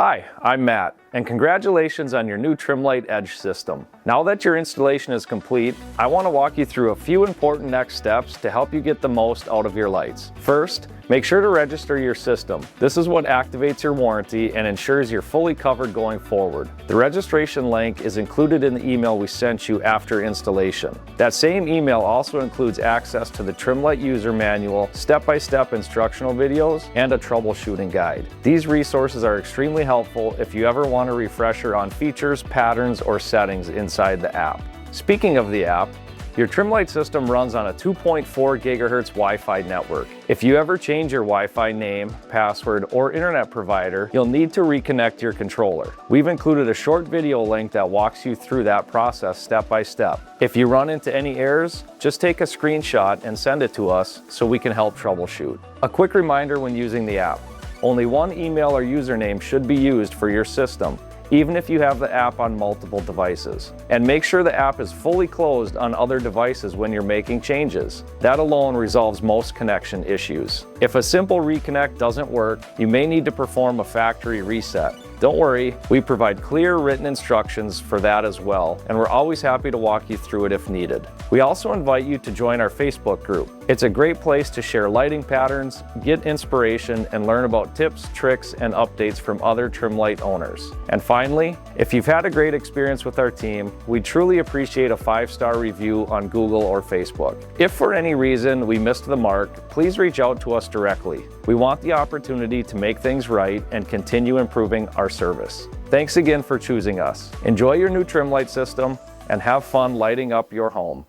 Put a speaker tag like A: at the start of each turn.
A: Hi, I'm Matt, and congratulations on your new Trimlight Edge system. Now that your installation is complete, I want to walk you through a few important next steps to help you get the most out of your lights. First, make sure to register your system. This is what activates your warranty and ensures you're fully covered going forward. The registration link is included in the email we sent you after installation. That same email also includes access to the Trimlight user manual, step-by-step instructional videos, and a troubleshooting guide. These resources are extremely helpful if you ever want a refresher on features, patterns, or settings inside the app. Speaking of the app, your Trimlight system runs on a 2.4 GHz Wi-Fi network. If you ever change your Wi-Fi name, password, or internet provider, you'll need to reconnect your controller. We've included a short video link that walks you through that process step by step. If you run into any errors, just take a screenshot and send it to us so we can help troubleshoot. A quick reminder when using the app: only one email or username should be used for your system, even if you have the app on multiple devices. And make sure the app is fully closed on other devices when you're making changes. That alone resolves most connection issues. If a simple reconnect doesn't work, you may need to perform a factory reset. Don't worry, we provide clear written instructions for that as well, and we're always happy to walk you through it if needed. We also invite you to join our Facebook group. It's a great place to share lighting patterns, get inspiration, and learn about tips, tricks, and updates from other Trimlight owners. And finally, if you've had a great experience with our team, we'd truly appreciate a 5-star review on Google or Facebook. If for any reason we missed the mark, please reach out to us directly. We want the opportunity to make things right and continue improving our service. Thanks again for choosing us. Enjoy your new Trimlight system and have fun lighting up your home.